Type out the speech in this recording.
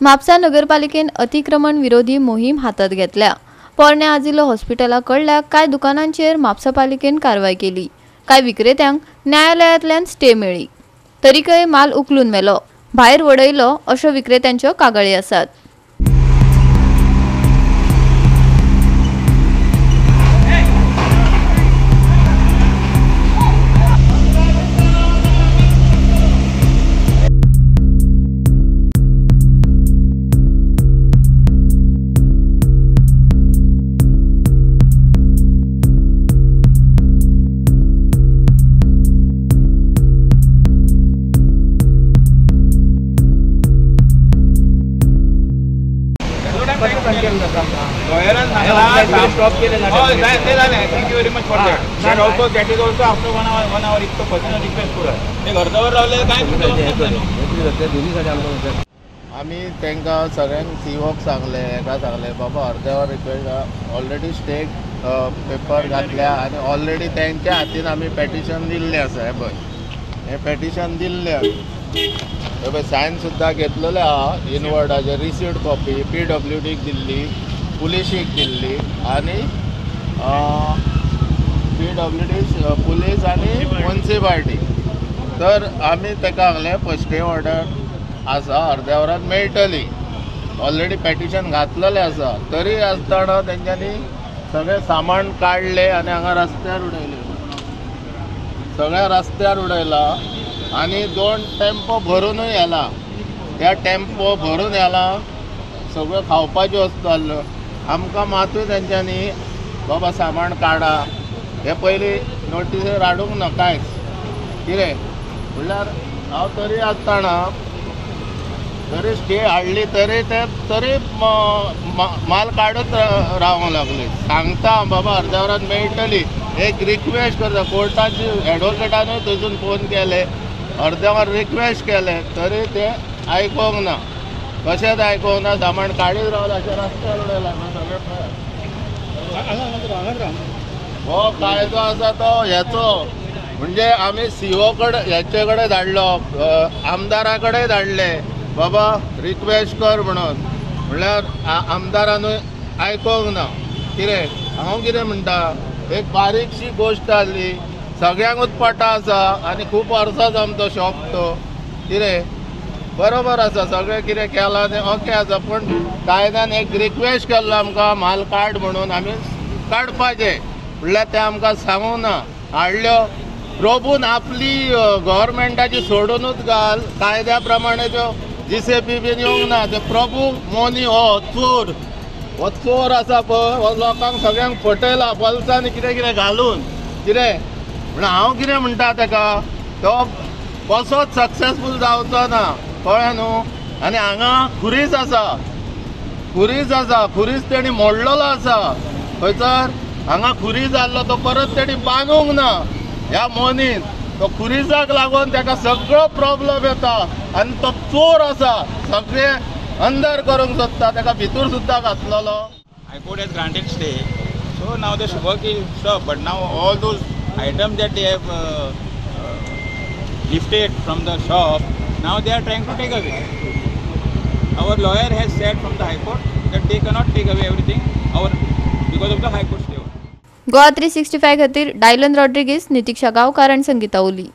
म्हापसा नगरपालिकेन अतिक्रमण विरोधी मोहीम हातात घेतल्या। पोरण्या आजिलो हॉस्पिटला कडल्या काय दुकानांचेर म्हापसा पालिकेन कारवाई केली। काय विक्रेत्यांक न्यायालयातल्यान स्टे मेळ्ळी, तरीकय माल उखलून मेलो, भायर वडयलो अशो विक्रेत्यांच्यो कागाळी आसात। Stop केले thank you very much for that also that is also after 1 hour इतकं पर्सनल रिक्वेस्ट करूया ते घरच्यावर रावले काय आम्ही त्यांना सगळ्यांक सीओक सांगले एका सांगले बाबा अर्द्यावर रिक्वेस्ट ऑलरेडी स्टे पेपर घातल्या आणि ऑलरेडी त्यांच्या हातीन आम्ही पेटिशन दिल्ले आसा। हे पेटिशन दिल्ले सायन सुद्धा घेतलेले आहा इनवर्डाचे रिसीव्ड कॉपी PWDक दिल्ली, पुलिशीक दिल्ली आणि PWD पुलीस आणि म्युनिसिपालिटी। तर आम्ही ताका सांगले फर्स्ट ऑर्डर आसा अर्द्या वरान मेळटली, ऑलरेडी पेटिशन घातलेले आसा, तरी आसतना तेंच्यांनी सगळे सामान काढले आणि हांगा रस्त्यार उडयले, सगळ्या रस्त्यार उडयला आणि 2 टेम्पो भरूनय येला। त्या टेम्पो भरून येला सगळ्यो खावपाच्यो वस्तू आहल्यो। आमकां मातूय तेंच्यांनी बाबा सामान काडा हे पयलीं नोटीसेर हाडूंक ना कांयच, कितें म्हणल्यार हांव तरी आसतना तरी स्टे हाडली तरी माल काडत रावंक लागले। सांगता बाबा अर्द्या वरान मेळटली, एक रिक्वेस्ट करता कोर्टाची एडवोकेटानूय थंयसून फोन केले, अर्द्या वर रिक्वेस्ट केले तरी ते आयकोंक ना। कशेंच आयकोंक ना, सामान काडीत रावला अशें रस्त्यार उडयला सगळे। हो कायदो आसा तो हेचो, म्हणजे आमी सीओ कडेन हेचे कडेन धाडलो, आमदारा कडेन धाडले बाबा रिक्वेस्ट कर म्हणून, म्हणल्यार आमदारानूय आयकोंक ना। कितें हांव कितें म्हणटा, एक बारीकशी गोश्ट आसली, सगळ्यांकूच पटा आसा आणि खूब वर्सांचो आमचो शॉप तो, कितें बरोबर आसा सगळें कितें केलां तें ओके आसा, पूण कायद्यान एक रिक्वेस्ट केल्लो आमकां माल काड म्हणून, आमी काडपाचें म्हणल्यार तें आमकां सांगूंक ना। हाडल्यो प्रभून आपली गव्हर्मेंटाची सोडूनच घाल, कायद्या प्रमाणे त्यो JCB बीन येवंक ना। ते प्रभू मोनी हो चोर आसा पळय, हो लोकांक सगळ्यांक फटयला बल्सांनी कितें कितें घालून, कितें म्हण हांव कितें म्हणटा ताका, तो कसोच सक्सेसफूल जावचो ना, कळ्ळें न्हू। आनी हांगा खुरीस आसा, खुरीस तेणी मोडलेलो आसा खंयसर, हांगा खुरीस जाल्लो तो परत तेणी बांदूंक ना ह्या मोनीन, तो खुरीसाक लागून ताका सगळो प्रॉब्लेम येता आनी तो चोर आसा, सगळे अंदर करूंक सोदता, ताका भितूर सुद्दां घातलेलो। High court has granted stay, so now the work is stopped, but now all those items that they have lifted from the shop, now they are trying to take away. Our lawyer has said from the High Court that they cannot take away everything because of the High Court stay. Goa 365 खातीर Dylan Rodrigues, नितीक्षा गांवकार आनी संगीता ओली।